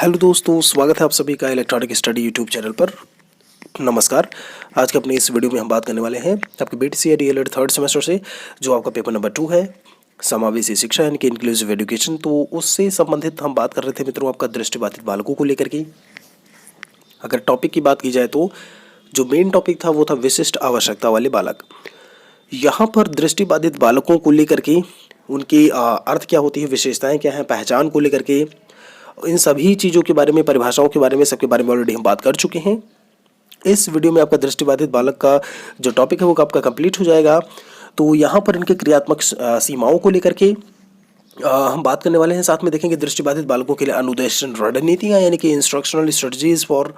Hello दोस्तों, स्वागत है आप सभी का इलेक्ट्रॉनिक स्टडी यूट्यूब चैनल पर। नमस्कार। आज के अपने इस वीडियो में हम बात करने वाले हैं आपके बीटीसी डीएलएड थर्ड सेमेस्टर से जो आपका पेपर नंबर 2 है, समावेशी शिक्षा यानी कि इंक्लूसिव एजुकेशन। तो उससे संबंधित हम बात कर रहे थे मित्रों आपका दृष्टिबाधित बालकों को लेकर के। अगर टॉपिक की बात की जाए तो जो मेन टॉपिक था वो था विशिष्ट आवश्यकता वाले बालक। यहाँ पर दृष्टिबाधित बालकों को लेकर के उनकी अर्थ क्या होती है, विशेषताएं क्या हैं, पहचान को लेकर के इन सभी चीज़ों के बारे में, परिभाषाओं के बारे में, सबके बारे में ऑलरेडी हम बात कर चुके हैं। इस वीडियो में आपका दृष्टिबाधित बालक का जो टॉपिक है वो आपका कंप्लीट हो जाएगा। तो यहाँ पर इनके क्रियात्मक सीमाओं को लेकर के हम बात करने वाले हैं। साथ में देखेंगे दृष्टिबाधित बालकों के लिए अनुदेशन रणनीतियाँ यानी कि instructional strategies for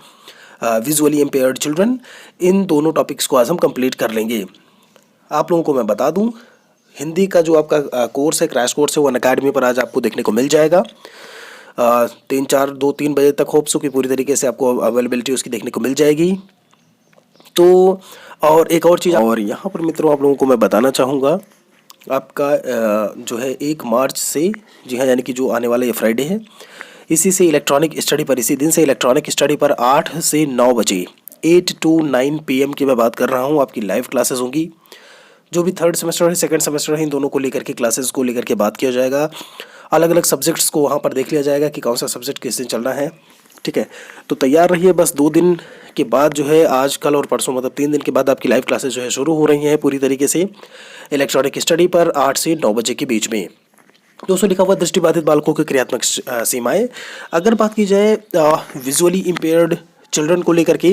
visually impaired children. इन दोनों टॉपिक्स को आज हम कंप्लीट कर लेंगे। आप लोगों को मैं बता दूँ, हिंदी का जो आपका कोर्स है, क्रैश कोर्स है, वो अनअकैडमी पर आज आपको देखने को मिल जाएगा। 2-3 बजे तक होप सो कि पूरी तरीके से आपको अवेलेबिलिटी उसकी देखने को मिल जाएगी। तो और एक और चीज़, और यहाँ पर मित्रों आप लोगों को मैं बताना चाहूँगा, आपका जो है 1 मार्च से, जी हाँ, यानी कि जो आने वाला ये फ्राइडे है, इसी से इलेक्ट्रॉनिक स्टडी पर, इसी दिन से इलेक्ट्रॉनिक स्टडी पर 8 से 9 बजे 8 to 9 PM की मैं बात कर रहा हूँ, आपकी लाइव क्लासेस होंगी। जो भी थर्ड सेमेस्टर है, सेकंड सेमेस्टर है, इन दोनों को लेकर के क्लासेस को लेकर के बात किया जाएगा। अलग अलग सब्जेक्ट्स को वहाँ पर देख लिया जाएगा कि कौन सा सब्जेक्ट किस दिन चलना है। ठीक है, तो तैयार रहिए। बस 2 दिन के बाद जो है, आज, कल और परसों, मतलब 3 दिन के बाद आपकी लाइव क्लासेस जो है शुरू हो रही हैं पूरी तरीके से इलेक्ट्रॉनिक स्टडी पर 8 से 9 बजे के बीच में। दोस्तों लिखा हुआ दृष्टिबाधित बालकों की क्रियात्मक सीमाएं। अगर बात की जाए विजुअली इम्पेयर्ड चिल्ड्रन को लेकर के,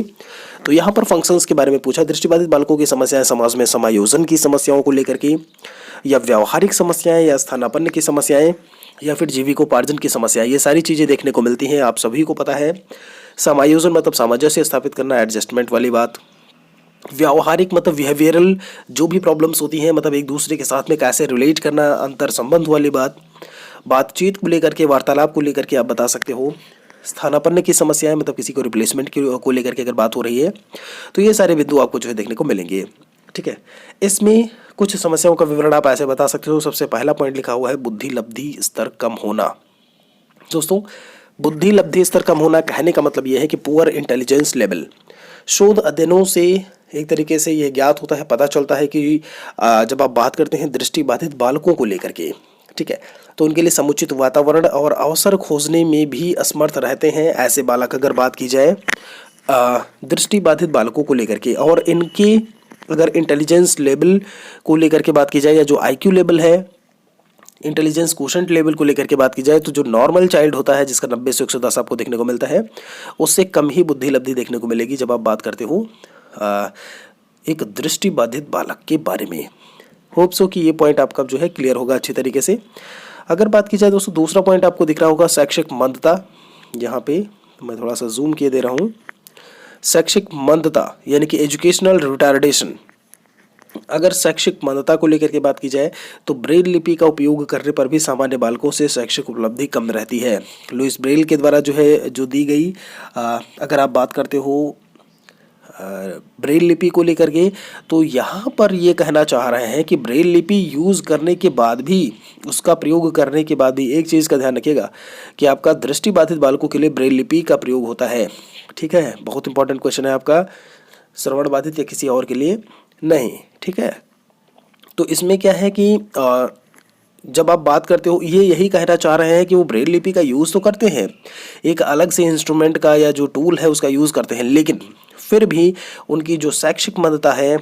तो यहाँ पर फंक्शंस के बारे में पूछा। दृष्टिबाधित बालकों की समस्याएं समाज में समायोजन की समस्याओं को लेकर के, या व्यावहारिक समस्याएं, या स्थानापन्न की समस्याएं, या फिर जीविकोपार्जन की समस्याएं, ये सारी चीज़ें देखने को मिलती हैं। आप सभी को पता है, समायोजन मतलब सामंजस्य स्थापित करना, एडजस्टमेंट वाली बात। व्यावहारिक मतलब बिहेवियरल जो भी प्रॉब्लम्स होती हैं, मतलब एक दूसरे के साथ में कैसे रिलेट करना, अंतर संबंध वाली बात। बातचीत को लेकर के, वार्तालाप को लेकर के आप बता सकते हो। स्थानापन्न की समस्याएं मतलब किसी को रिप्लेसमेंट को लेकर के अगर बात हो रही है, तो ये सारे बिंदु आपको जो है देखने को मिलेंगे। ठीक है, इसमें कुछ समस्याओं का विवरण आप ऐसे बता सकते हो। सबसे पहला पॉइंट लिखा हुआ है बुद्धि लब्धि स्तर कम होना। दोस्तों, बुद्धि लब्धि स्तर कम होना कहने का मतलब यह है कि पुअर इंटेलिजेंस लेवल। शोध अध्ययनों से एक तरीके से यह ज्ञात होता है, पता चलता है कि जब आप बात करते हैं दृष्टिबाधित बालकों को लेकर के, ठीक है, तो उनके लिए समुचित वातावरण और अवसर खोजने में भी असमर्थ रहते हैं ऐसे बालक। अगर बात की जाए दृष्टिबाधित बालकों को लेकर के, और इनके अगर इंटेलिजेंस लेवल को लेकर के बात की जाए, या जो IQ लेवल है, इंटेलिजेंस क्वोशेंट लेवल को लेकर के बात की जाए, तो जो नॉर्मल चाइल्ड होता है जिसका 90 से 110 आपको देखने को मिलता है, उससे कम ही बुद्धि लब्धि देखने को मिलेगी जब आप बात करते हो एक दृष्टिबाधित बालक के बारे में। होप सो कि ये पॉइंट आपका जो है क्लियर होगा अच्छी तरीके से। अगर बात की जाए दोस्तों, दूसरा पॉइंट आपको दिख रहा होगा शैक्षिक मंदता। यहाँ पे मैं थोड़ा सा जूम किए दे रहा हूँ। शैक्षिक मंदता यानी कि एजुकेशनल रिटार्डेशन। अगर शैक्षिक मंदता को लेकर के बात की जाए, तो ब्रेल लिपि का उपयोग करने पर भी सामान्य बालकों से शैक्षिक उपलब्धि कम रहती है। लुइस ब्रेल के द्वारा जो है जो दी गई, अगर आप बात करते हो ब्रेल लिपि को लेकर के, तो यहाँ पर ये कहना चाह रहे हैं कि ब्रेल लिपि यूज़ करने के बाद भी, उसका प्रयोग करने के बाद भी, एक चीज़ का ध्यान रखिएगा कि आपका दृष्टिबाधित बालकों के लिए ब्रेल लिपि का प्रयोग होता है। ठीक है, बहुत इंपॉर्टेंट क्वेश्चन है आपका, श्रवण बाधित या किसी और के लिए नहीं। ठीक है, तो इसमें क्या है कि जब आप बात करते हो, ये यही कहना चाह रहे हैं कि वो ब्रेल लिपि का यूज़ तो करते हैं, एक अलग से इंस्ट्रूमेंट का या जो टूल है उसका यूज़ करते हैं, लेकिन फिर भी उनकी जो शैक्षिक मंदता है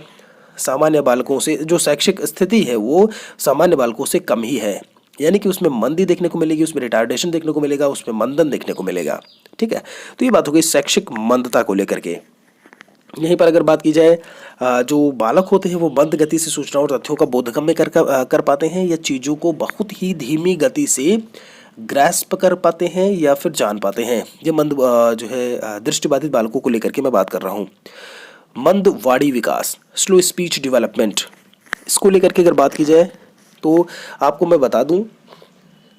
सामान्य बालकों से, जो शैक्षिक स्थिति है वो सामान्य बालकों से कम ही है। यानी कि उसमें मंदी देखने को मिलेगी, उसमें रिटार्डेशन देखने को मिलेगा, उसमें मंदन देखने को मिलेगा। ठीक है, तो ये बात हो गई शैक्षिक मंदता को लेकर के। यहीं पर अगर बात की जाए, जो बालक होते हैं वो मंद गति से सूचनाओं और तथ्यों का बोधगम्य कर पाते हैं, या चीज़ों को बहुत ही धीमी गति से ग्रैस्प कर पाते हैं या फिर जान पाते हैं। ये मंद जो है दृष्टिबाधित बालकों को लेकर के मैं बात कर रहा हूँ। मंद वाणी विकास, स्लो स्पीच डेवलपमेंट, इसको लेकर के अगर बात की जाए, तो आपको मैं बता दूं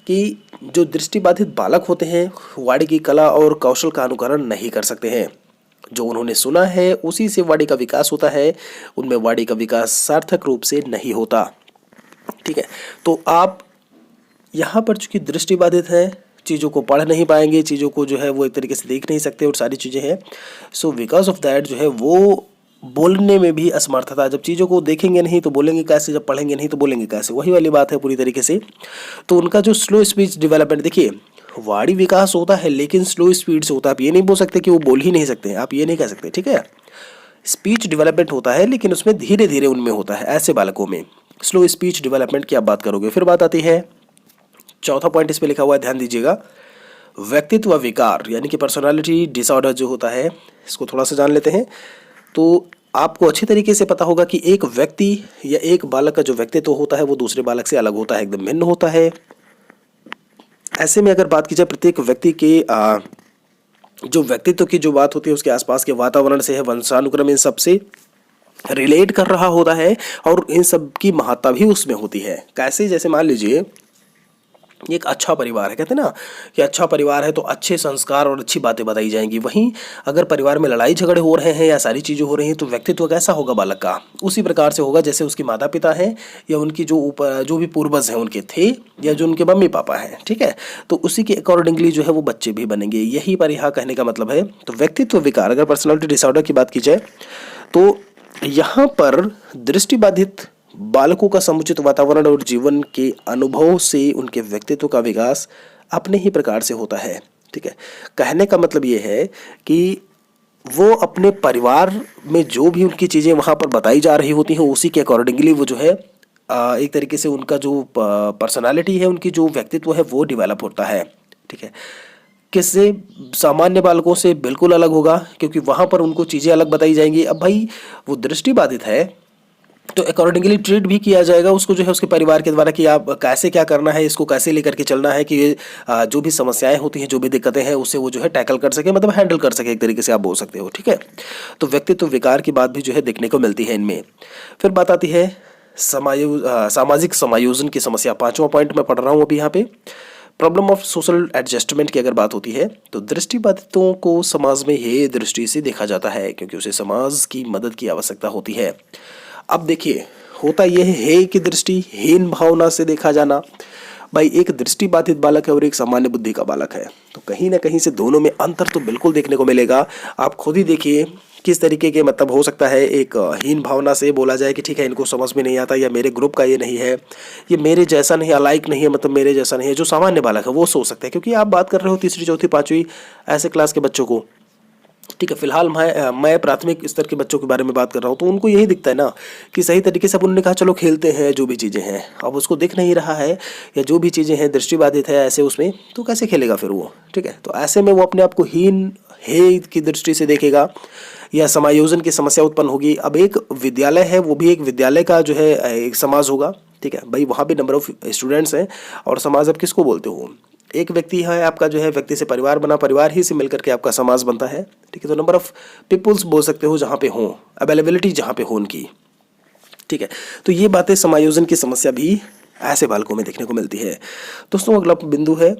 कि जो दृष्टिबाधित बालक होते हैं वाणी की कला और कौशल का अनुकरण नहीं कर सकते हैं। जो उन्होंने सुना है उसी से वाणी का विकास होता है, उनमें वाणी का विकास सार्थक रूप से नहीं होता। ठीक है, तो आप यहाँ पर चूंकि दृष्टिबाधित है, चीज़ों को पढ़ नहीं पाएंगे, चीज़ों को जो है वो एक तरीके से देख नहीं सकते और सारी चीज़ें हैं। सो बिकॉज ऑफ दैट जो है वो बोलने में भी असमर्थता, जब चीज़ों को देखेंगे नहीं तो बोलेंगे कैसे, जब पढ़ेंगे नहीं तो बोलेंगे कैसे, वही वाली बात है पूरी तरीके से। तो उनका जो स्लो स्पीच डेवलपमेंट, देखिए वाणी विकास होता है लेकिन स्लो स्पीड से होता है। आप ये नहीं बोल सकते कि वो बोल ही नहीं सकते, आप ये नहीं कह सकते, ठीक है। स्पीच डेवलपमेंट होता है लेकिन उसमें धीरे धीरे उनमें होता है, ऐसे बालकों में स्लो स्पीच डेवलपमेंट की आप बात करोगे। फिर बात आती है, चौथा पॉइंट इस पे लिखा हुआ है, ध्यान दीजिएगा, व्यक्तित्व विकार यानी कि पर्सनालिटी डिसऑर्डर जो होता है, इसको थोड़ा सा जान लेते हैं। तो आपको अच्छी तरीके से पता होगा कि एक व्यक्ति या एक बालक का जो व्यक्तित्व होता है वो दूसरे बालक से अलग होता है, एकदम भिन्न होता है। ऐसे में अगर बात की जाए प्रत्येक व्यक्ति के जो व्यक्तित्व की जो बात होती है उसके आसपास के वातावरण से है, वंशानुक्रम इन सब से रिलेट कर रहा होता है और इन सब की महत्ता भी उसमें होती है। कैसे, जैसे मान लीजिए एक अच्छा परिवार है, कहते हैं ना कि अच्छा परिवार है तो अच्छे संस्कार और अच्छी बातें बताई जाएंगी। वहीं अगर परिवार में लड़ाई झगड़े हो रहे हैं या सारी चीज़ें हो रही हैं तो व्यक्तित्व कैसा होगा बालक का, उसी प्रकार से होगा जैसे उसके माता पिता हैं या उनकी जो भी पूर्वज हैं उनके थे या जो उनके मम्मी पापा हैं, ठीक है। तो उसी के अकॉर्डिंगली जो है वो बच्चे भी बनेंगे, यही पर यहाँ कहने का मतलब है। तो व्यक्तित्व विकार, अगर पर्सनालिटी डिसऑर्डर की बात की जाए तो यहाँ पर दृष्टिबाधित बालकों का समुचित वातावरण और जीवन के अनुभव से उनके व्यक्तित्व का विकास अपने ही प्रकार से होता है, ठीक है। कहने का मतलब ये है कि वो अपने परिवार में जो भी उनकी चीज़ें वहाँ पर बताई जा रही होती हैं उसी के अकॉर्डिंगली वो जो है एक तरीके से उनका जो पर्सनालिटी है, उनकी जो व्यक्तित्व है वो डेवलप होता है, ठीक है। किससे, सामान्य बालकों से बिल्कुल अलग होगा क्योंकि वहाँ पर उनको चीज़ें अलग बताई जाएंगी। अब भाई वो दृष्टिबाधित है तो अकॉर्डिंगली ट्रीट भी किया जाएगा उसको जो है उसके परिवार के द्वारा कि आप कैसे क्या करना है, इसको कैसे लेकर के चलना है कि जो भी समस्याएं होती हैं, जो भी दिक्कतें हैं उससे वो जो है टैकल कर सके, मतलब हैंडल कर सके, एक तरीके से आप बोल सकते हो, ठीक है। तो व्यक्तित्व विकार की बात भी जो है देखने को मिलती है इनमें। फिर बात आती है सामाजिक समायोजन की समस्या, पांचवा पॉइंट मैं पढ़ रहा हूँ अभी यहाँ पे। प्रॉब्लम ऑफ सोशल एडजस्टमेंट की अगर बात होती है तो दृष्टिबाधितों को समाज में ये दृष्टि से देखा जाता है क्योंकि उसे समाज की मदद की आवश्यकता होती है। अब देखिए होता यह है कि दृष्टिहीन भावना से देखा जाना, भाई एक दृष्टिबाधित बालक है और एक सामान्य बुद्धि का बालक है तो कहीं ना कहीं से दोनों में अंतर तो बिल्कुल देखने को मिलेगा। आप खुद ही देखिए किस तरीके के मतलब हो सकता है। एक हीन भावना से बोला जाए कि ठीक है इनको समझ में नहीं आता या मेरे ग्रुप का ये नहीं है, ये मेरे जैसा नहीं, अलाइक नहीं है, मतलब मेरे जैसा नहीं है। जो सामान्य बालक है वो सोच सकता है क्योंकि आप बात कर रहे हो तीसरी चौथी पाँचवीं ऐसे क्लास के बच्चों को, ठीक है। फिलहाल मैं प्राथमिक स्तर के बच्चों के बारे में बात कर रहा हूँ तो उनको यही दिखता है ना कि सही तरीके से अब उन्होंने कहा चलो खेलते हैं, जो भी चीज़ें हैं अब उसको दिख नहीं रहा है या जो भी चीज़ें हैं दृष्टिबाधित है ऐसे उसमें, तो कैसे खेलेगा फिर वो, ठीक है। तो ऐसे में वो अपने आप को हीन है की दृष्टि से देखेगा या समायोजन की समस्या उत्पन्न होगी। अब एक विद्यालय है, वो भी एक विद्यालय का जो है एक समाज होगा, ठीक है भाई, वहाँ भी नंबर ऑफ स्टूडेंट्स हैं और समाज अब किसको बोलते हो, एक व्यक्ति है आपका जो है, व्यक्ति से परिवार बना, परिवार ही से मिलकर के आपका समाज बनता है, ठीक है। तो नंबर ऑफ पीपुल्स बोल सकते हो जहाँ पे हो, अवेलेबिलिटी जहाँ पे हो उनकी, ठीक है। तो ये बातें समायोजन की समस्या भी ऐसे बालकों में देखने को मिलती है। दोस्तों अगला बिंदु है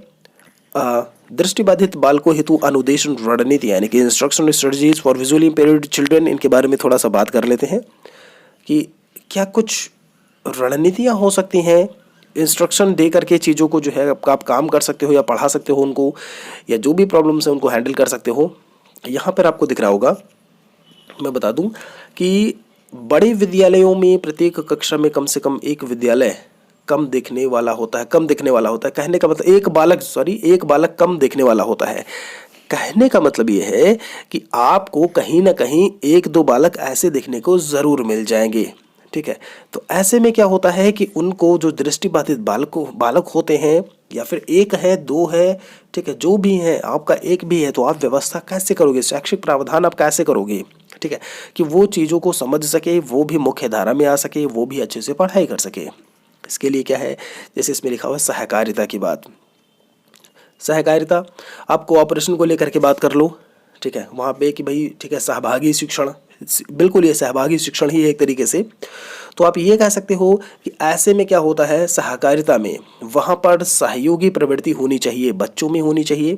दृष्टिबाधित बालकों हेतु अनुदेशन रणनीति यानी कि instruction strategies for visually impaired children. इनके बारे में थोड़ा सा बात कर लेते हैं कि क्या कुछ रणनीतियाँ हो सकती हैं इंस्ट्रक्शन दे करके चीज़ों को जो है आप काम कर सकते हो या पढ़ा सकते हो उनको, या जो भी प्रॉब्लम्स है उनको हैंडल कर सकते हो। यहाँ पर आपको दिख रहा होगा, मैं बता दूं कि बड़े विद्यालयों में प्रत्येक कक्षा में कम से कम एक विद्यालय कम देखने वाला होता है, कम देखने वाला होता है। कहने का मतलब एक बालक कम देखने वाला होता है। कहने का मतलब ये है कि आपको कहीं ना कहीं एक दो बालक ऐसे देखने को ज़रूर मिल जाएंगे, ठीक है। तो ऐसे में क्या होता है कि उनको जो दृष्टिबाधित बालक होते हैं या फिर एक है दो है, ठीक है, जो भी है, आपका एक भी है, तो आप व्यवस्था कैसे करोगे, शैक्षिक प्रावधान आप कैसे करोगे, ठीक है, कि वो चीज़ों को समझ सके, वो भी मुख्य धारा में आ सके, वो भी अच्छे से पढ़ाई कर सके। इसके लिए क्या है, जैसे इसमें लिखा हुआ है सहकारिता की बात। सहकारिता आप कोऑपरेशन को लेकर के बात कर लो, ठीक है, वहाँ पे कि भाई ठीक है सहभागी शिक्षण, बिल्कुल ये सहभागी शिक्षण ही है एक तरीके से। तो आप ये कह सकते हो कि ऐसे में क्या होता है सहकारिता में, वहाँ पर सहयोगी प्रवृत्ति होनी चाहिए, बच्चों में होनी चाहिए।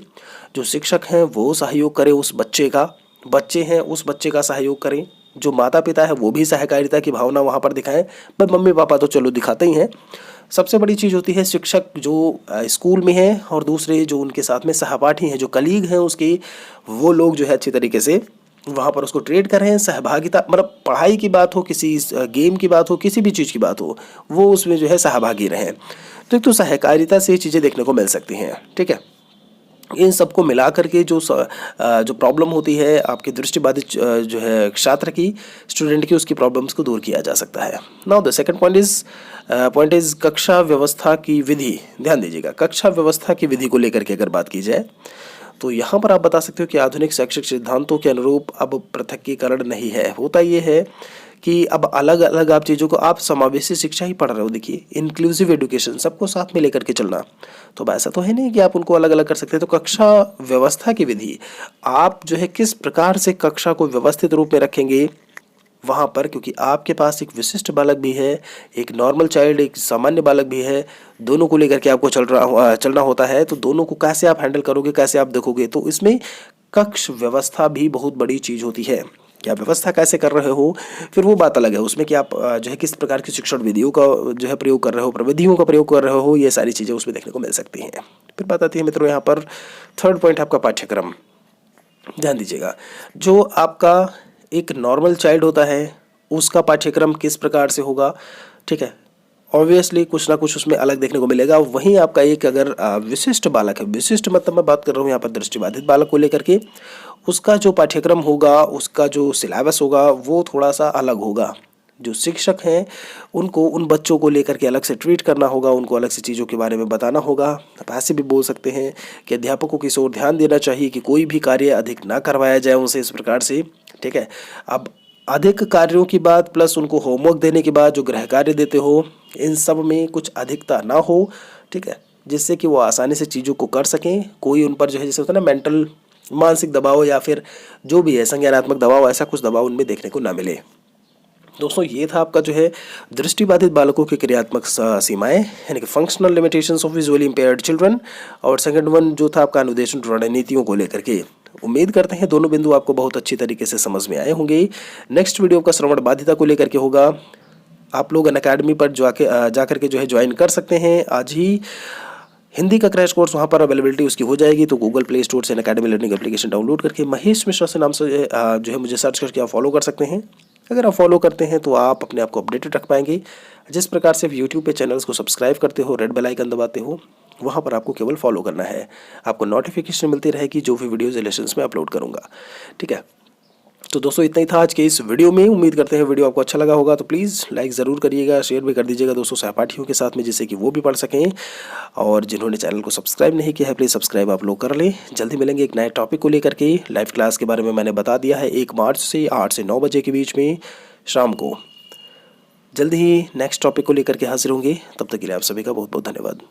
जो शिक्षक हैं वो सहयोग करें उस बच्चे का, बच्चे हैं उस बच्चे का सहयोग करें, जो माता पिता है वो भी सहकारिता की भावना वहाँ पर दिखाएं। पर मम्मी पापा तो चलो दिखाते ही हैं। सबसे बड़ी चीज़ होती है शिक्षक जो स्कूल में है, और दूसरे जो उनके साथ में सहपाठी हैं, जो कलीग हैं उसके, वो लोग जो है अच्छी तरीके से वहाँ पर उसको ट्रीट कर रहे हैं। सहभागिता मतलब पढ़ाई की बात हो, किसी गेम की बात हो, किसी भी चीज़ की बात हो, वो उसमें जो है सहभागी रहें। तो एक तो सहकारिता से ये चीज़ें देखने को मिल सकती हैं। ठीक है, इन सबको मिला करके जो प्रॉब्लम होती है आपकी दृष्टिबाधित जो है छात्र की, स्टूडेंट की, उसकी प्रॉब्लम्स को दूर किया जा सकता है। Now the second point is कक्षा व्यवस्था की विधि। ध्यान दीजिएगा, कक्षा व्यवस्था की विधि को लेकर के अगर बात की जाए तो यहाँ पर आप बता सकते हो कि आधुनिक शैक्षिक सिद्धांतों के अनुरूप अब पृथकीकरण नहीं है। होता ये है कि अब अलग अलग आप चीज़ों को, आप समावेशी शिक्षा ही पढ़ रहे हो। देखिए, इंक्लूसिव एजुकेशन, सबको साथ में लेकर के चलना, तो अब ऐसा तो है नहीं कि आप उनको अलग अलग कर सकते हैं। तो कक्षा व्यवस्था की विधि, आप जो है किस प्रकार से कक्षा को व्यवस्थित रूप में रखेंगे वहाँ पर, क्योंकि आपके पास एक विशिष्ट बालक भी है, एक नॉर्मल चाइल्ड, एक सामान्य बालक भी है, दोनों को लेकर के आपको चलना होता है। तो दोनों को कैसे आप हैंडल करोगे, कैसे आप देखोगे, तो इसमें कक्ष व्यवस्था भी बहुत बड़ी चीज़ होती है कि आप व्यवस्था कैसे कर रहे हो। फिर वो बात अलग है उसमें कि आप जो है किस प्रकार की शिक्षण विधियों का जो है प्रयोग कर रहे हो, प्रविधियों का प्रयोग कर रहे हो, ये सारी चीज़ें उसमें देखने को मिल सकती हैं। फिर बात आती है मित्रों यहाँ पर थर्ड पॉइंट, आपका पाठ्यक्रम। ध्यान दीजिएगा, जो आपका एक नॉर्मल चाइल्ड होता है उसका पाठ्यक्रम किस प्रकार से होगा। ठीक है, ऑब्वियसली कुछ ना कुछ उसमें अलग देखने को मिलेगा। वहीं आपका एक अगर विशिष्ट बालक है, विशिष्ट मतलब मैं बात कर रहा हूँ यहाँ पर दृष्टिबाधित बालक को लेकर के, उसका जो पाठ्यक्रम होगा, उसका जो सिलेबस होगा वो थोड़ा सा अलग होगा। जो शिक्षक हैं उनको उन बच्चों को लेकर के अलग से ट्रीट करना होगा, उनको अलग से चीज़ों के बारे में बताना होगा। आप ऐसे भी बोल सकते हैं कि अध्यापकों की ओर ध्यान देना चाहिए कि कोई भी कार्य अधिक ना करवाया जाए उनसे इस प्रकार से। ठीक है, अब अधिक कार्यों की बात प्लस उनको होमवर्क देने के बाद जो गृह कार्य देते हो, इन सब में कुछ अधिकता ना हो। ठीक है, जिससे कि वो आसानी से चीज़ों को कर सकें। कोई उन पर जो है जैसे होता है ना मेंटल, मानसिक दबाव या फिर जो भी है संज्ञानात्मक दबाव, ऐसा कुछ दबाव उनमें देखने को ना मिले। दोस्तों, ये था आपका जो है दृष्टिबाधित बालकों की क्रियात्मक सीमाएं, यानी कि functional limitations of visually impaired children, और सेकंड वन जो था आपका अनुदेशन रणनीतियों को लेकर के। उम्मीद करते हैं दोनों बिंदु आपको बहुत अच्छी तरीके से समझ में आए होंगे। नेक्स्ट वीडियो का श्रवण बाध्यता को लेकर के होगा। आप लोग अनअकैडमी पर जाकर के जो है ज्वाइन कर सकते हैं। आज ही हिंदी का क्रैश कोर्स वहाँ पर अवेलेबिलिटी उसकी हो जाएगी, तो गूगल प्ले स्टोर से अनअकैडमी लर्निंग एप्लीकेशन डाउनलोड करके महेश मिश्रा से नाम से जो है मुझे सर्च करके आप फॉलो कर सकते हैं। अगर आप फॉलो करते हैं तो आप अपने आप को अपडेटेड रख पाएंगे। जिस प्रकार से यूट्यूब पे चैनल्स को सब्सक्राइब करते हो, रेड बेल आइकन दबाते हो, वहाँ पर आपको केवल फॉलो करना है। आपको नोटिफिकेशन मिलती रहेगी जो भी वीडियोज़ लेसन्स में अपलोड करूँगा। ठीक है, तो दोस्तों इतना ही था आज के इस वीडियो में। उम्मीद करते हैं वीडियो आपको अच्छा लगा होगा, तो प्लीज़ लाइक ज़रूर करिएगा, शेयर भी कर दीजिएगा दोस्तों सहपाठियों के साथ में, जिससे कि वो भी पढ़ सकें। और जिन्होंने चैनल को सब्सक्राइब नहीं किया है प्लीज़ सब्सक्राइब आप लोग कर लें। जल्दी मिलेंगे एक नए टॉपिक को लेकर के। लाइव क्लास के बारे में मैंने बता दिया है, 1 मार्च से 8 से 9 बजे के बीच में शाम को। जल्दी ही नेक्स्ट टॉपिक को लेकर के हाजिर होंगे। तब तक के लिए आप सभी का बहुत बहुत धन्यवाद।